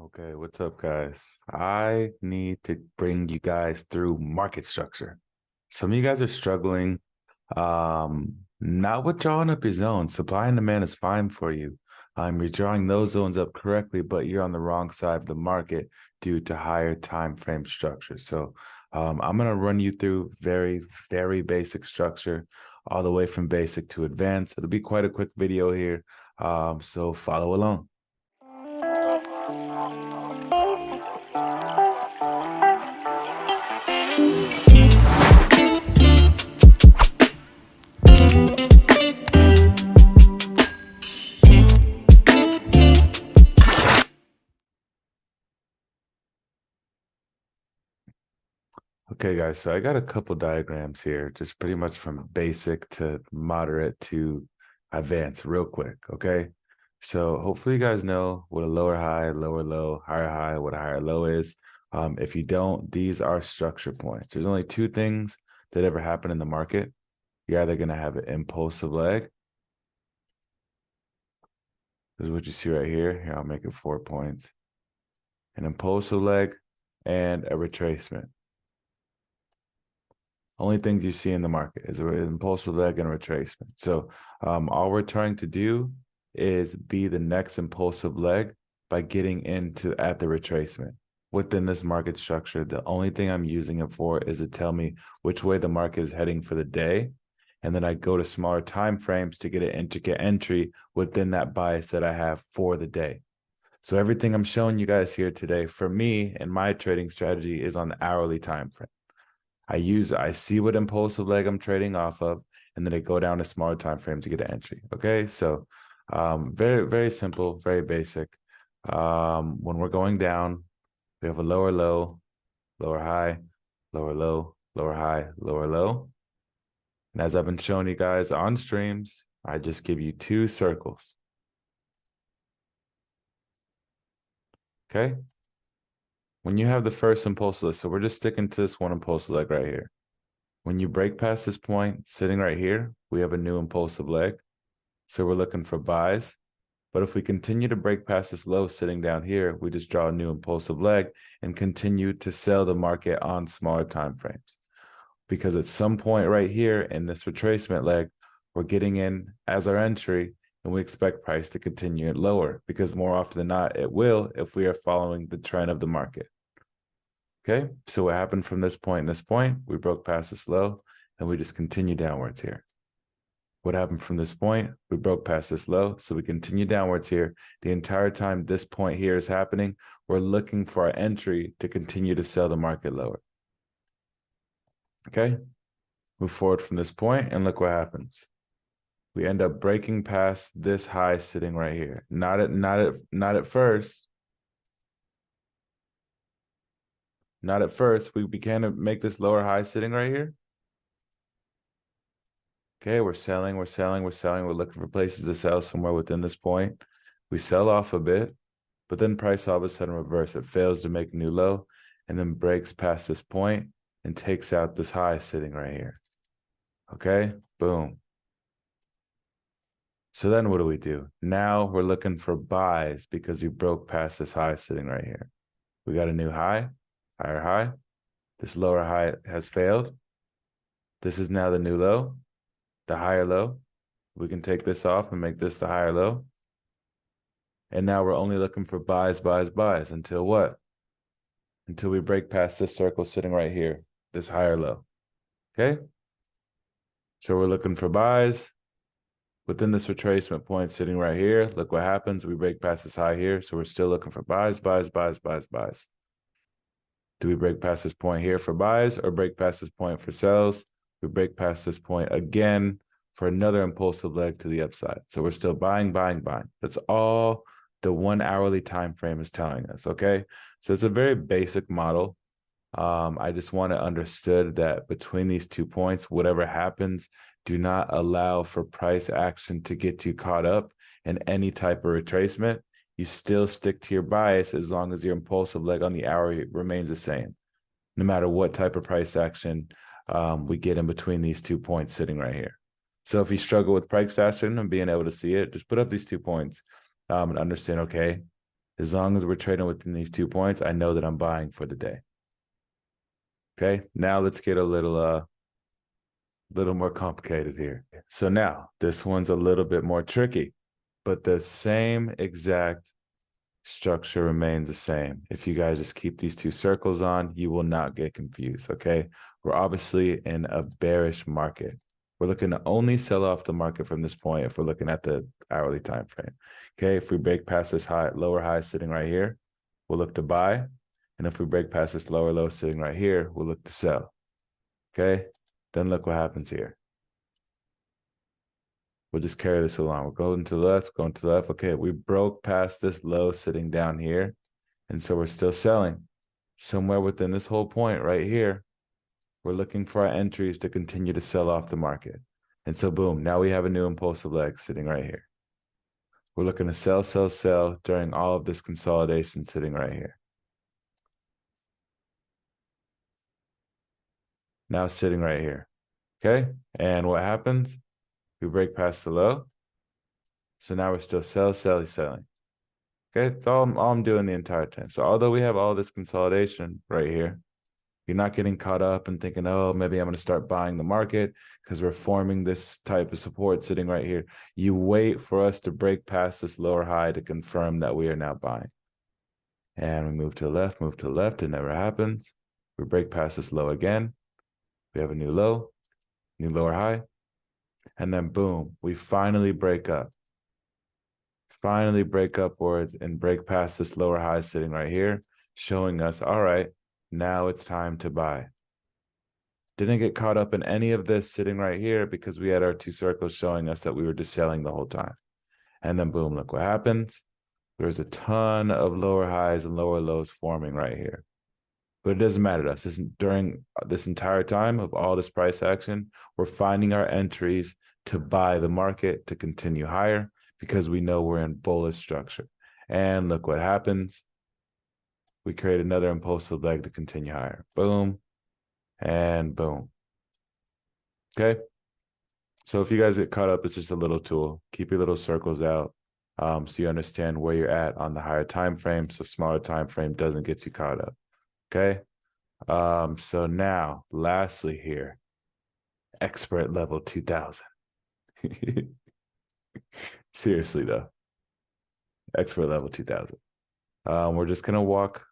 Okay, what's up, guys? I need to bring you guys through market structure. Some of you guys are struggling, not with drawing up your zones. Supply and demand is fine for you. You're drawing those zones up correctly, but you're on the wrong side of the market due to higher time frame structure. So, I'm gonna run you through very, very basic structure, all the way from basic to advanced. It'll be quite a quick video here. So follow along. Okay, guys, so I got a couple diagrams here, just pretty much from basic to moderate to advanced, real quick. Okay, so hopefully you guys know what a lower high, lower low, higher high, what a higher low is. If you don't, these are structure points. There's only two things that ever happen in the market. You're either going to have an impulsive leg. This is what you see right here. Here, I'll make it 4 points. An impulsive leg and a retracement. Only things you see in the market is an impulsive leg and a retracement. So all we're trying to do is be the next impulsive leg by getting into at the retracement. Within this market structure, the only thing I'm using it for is to tell me which way the market is heading for the day. And then I go to smaller time frames to get an intricate entry within that bias that I have for the day. So everything I'm showing you guys here today, for me and my trading strategy, is on the hourly time frame. I see what impulsive leg I'm trading off of, and then I go down to smaller time frame to get an entry. Okay, so very, very simple, very basic. When we're going down, we have a lower low, lower high, lower low, lower high, lower low. And as I've been showing you guys on streams, I just give you two circles. Okay. When you have the first impulsive leg, so we're just sticking to this one impulsive leg right here. When you break past this point, sitting right here, we have a new impulsive leg. So we're looking for buys. But if we continue to break past this low sitting down here, we just draw a new impulsive leg and continue to sell the market on smaller time frames. Because at some point right here in this retracement leg, we're getting in as our entry, and we expect price to continue lower, because more often than not, it will if we are following the trend of the market. Okay, so what happened from this point and this point? We broke past this low, and we just continue downwards here. What happened from this point? We broke past this low, so we continue downwards here. The entire time this point here is happening, we're looking for our entry to continue to sell the market lower. Okay, move forward from this point, and look what happens. We end up breaking past this high sitting right here. Not at first. Not at first. We began to make this lower high sitting right here. Okay, we're selling, we're selling, we're selling. We're looking for places to sell somewhere within this point. We sell off a bit, but then price all of a sudden reverse. It fails to make a new low and then breaks past this point and takes out this high sitting right here. Okay, boom. So then what do we do? Now we're looking for buys because you broke past this high sitting right here. We got a new high, higher high. This lower high has failed. This is now the new low, the higher low. We can take this off and make this the higher low. And now we're only looking for buys, buys, buys until what? Until we break past this circle sitting right here, this higher low. Okay? So we're looking for buys. Within this retracement point sitting right here, look what happens. We break past this high here. So we're still looking for buys, buys, buys, buys, buys. Do we break past this point here for buys or break past this point for sells? We break past this point again for another impulsive leg to the upside. So we're still buying, buying, buying. That's all the 1 hourly time frame is telling us, okay? So it's a very basic model. I just want to understood that between these 2 points, whatever happens, do not allow for price action to get you caught up in any type of retracement. You still stick to your bias as long as your impulsive leg on the hour remains the same, no matter what type of price action we get in between these 2 points sitting right here. So if you struggle with price action and being able to see it, just put up these 2 points and understand, okay, As long as we're trading within these 2 points, I know that I'm buying for the day. Okay, now let's get a little more complicated here. So now this one's a little bit more tricky, but the same exact structure remains the same. If you guys just keep these 2 circles on, you will not get confused. Okay, we're obviously in a bearish market. We're looking to only sell off the market from this point if we're looking at the hourly time frame. Okay, if we break past this lower high sitting right here, we'll look to buy. And if we break past this lower low sitting right here, we'll look to sell. Okay, then look what happens here. We'll just carry this along. We're going to the left, going to the left. Okay, we broke past this low sitting down here. And so we're still selling. Somewhere within this whole point right here, we're looking for our entries to continue to sell off the market. And so boom, now we have a new impulsive leg sitting right here. We're looking to sell, sell, sell during all of this consolidation sitting right here. Now sitting right here. Okay, and what happens? We break past the low. So now we're still selling. Okay, it's all I'm doing the entire time. So although we have all this consolidation right here, you're not getting caught up and thinking, oh, maybe I'm going to start buying the market because we're forming this type of support sitting right here. You wait for us to break past this lower high to confirm that we are now buying. And we move to the left, it never happens. We break past this low again. We have a new low, new lower high. And then boom, we finally break up. Finally break upwards and break past this lower high sitting right here, showing us, all right, now it's time to buy. Didn't get caught up in any of this sitting right here because we had our 2 circles showing us that we were just selling the whole time. And then boom, look what happens. There's a ton of lower highs and lower lows forming right here. But it doesn't matter to us. During this entire time of all this price action, we're finding our entries to buy the market to continue higher because we know we're in bullish structure. And look what happens. We create another impulsive leg to continue higher. Boom and boom. Okay. So if you guys get caught up, it's just a little tool. Keep your little circles out so you understand where you're at on the higher time frame. So smaller time frame doesn't get you caught up. Okay. So now, lastly here, expert level 2000. Seriously though, expert level 2000. We're just gonna walk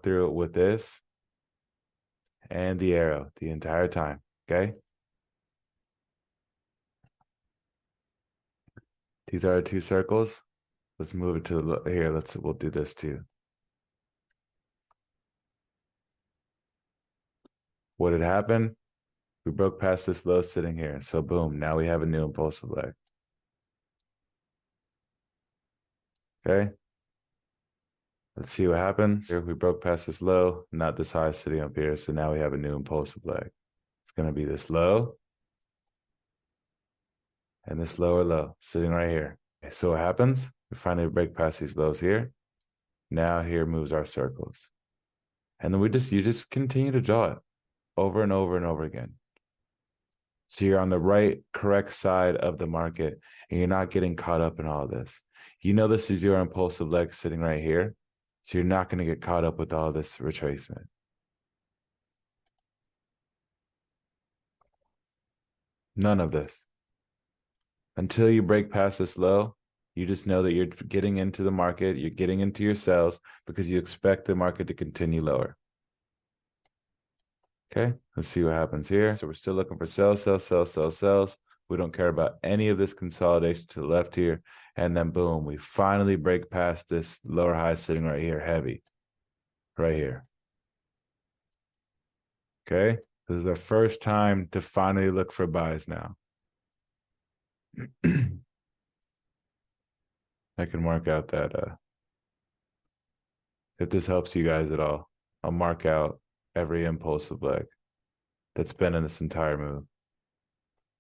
through it with this and the arrow the entire time. Okay. These are our 2 circles. Let's move it to here. We'll do this too. What had happened? We broke past this low sitting here. So boom, now we have a new impulsive leg. Okay. Let's see what happens. Here we broke past this low, not this high sitting up here. So now we have a new impulsive leg. It's going to be this low and this lower low sitting right here. Okay, so what happens? We finally break past these lows here. Now here moves our circles. And then you just continue to draw it over and over and over again. So you're on the right, correct side of the market and you're not getting caught up in all this. You know this is your impulsive leg sitting right here. So you're not going to get caught up with all this retracement. None of this. Until you break past this low, you just know that you're getting into the market, you're getting into your sells because you expect the market to continue lower. Okay, let's see what happens here. So we're still looking for sells. We don't care about any of this consolidation to the left here. And then boom, we finally break past this lower high sitting right here, heavy, right here. Okay, this is our first time to finally look for buys now. I can mark out that if this helps you guys at all, I'll mark out every impulsive leg that's been in this entire move.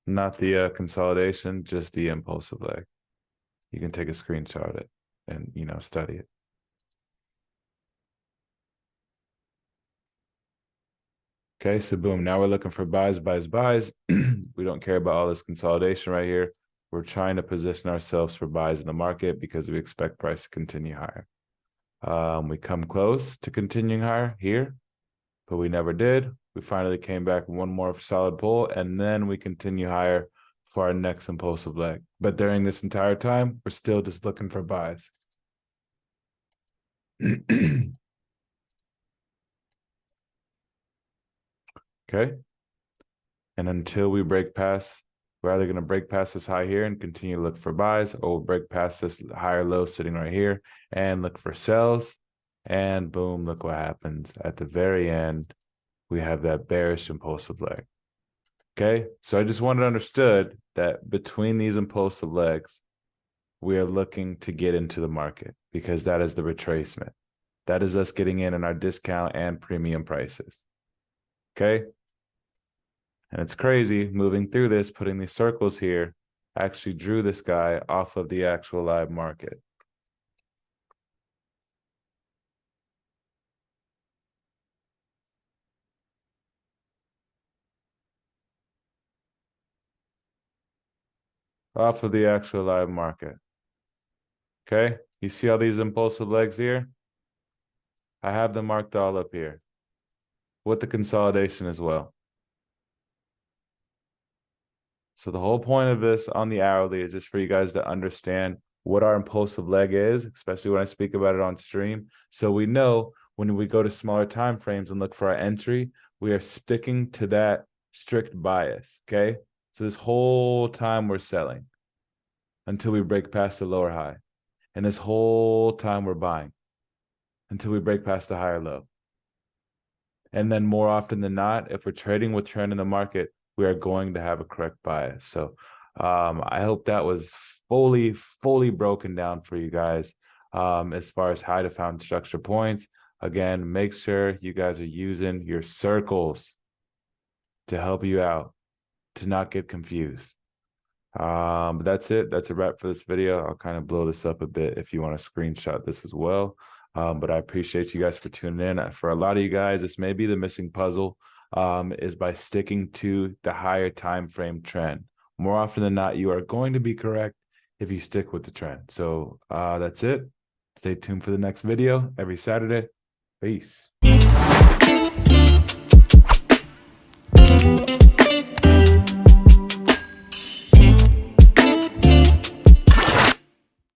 Not the consolidation, just the impulsive leg. You can take a screenshot of it and, study it. Okay, so boom, now we're looking for buys. We don't care about all this consolidation right here. We're trying to position ourselves for buys in the market because we expect price to continue higher. We come close to continuing higher here, but we never did. We finally came back one more solid pull, and then we continue higher for our next impulsive leg. But during this entire time, we're still just looking for buys. Okay. And until we break past, we're either going to break past this high here and continue to look for buys, or we'll break past this higher low sitting right here and look for sells. And boom, look what happens. At the very end, we have that bearish impulsive leg. Okay, so I just wanted to understood that between these impulsive legs, we are looking to get into the market because that is the retracement. That is us getting in our discount and premium prices. Okay. And it's crazy moving through this, putting these circles here, actually drew this guy off of the actual live market. Off of the actual live market. Okay, you see all these impulsive legs here? I have them marked all up here with the consolidation as well. So the whole point of this on the hourly is just for you guys to understand what our impulsive leg is, especially when I speak about it on stream. So we know when we go to smaller time frames and look for our entry, we are sticking to that strict bias, okay? So this whole time we're selling until we break past the lower high. And this whole time we're buying until we break past the higher low. And then more often than not, if we're trading with trend in the market, we are going to have a correct bias. So I hope that was fully broken down for you guys as far as how to find structure points. Again, make sure you guys are using your circles to help you out, to not get confused. But that's it. That's a wrap for this video. I'll kind of blow this up a bit if you want to screenshot this as well. But I appreciate you guys for tuning in. For a lot of you guys, this may be the missing puzzle, is by sticking to the higher time frame trend. More often than not, you are going to be correct if you stick with the trend. So that's it. Stay tuned for the next video every Saturday. Peace.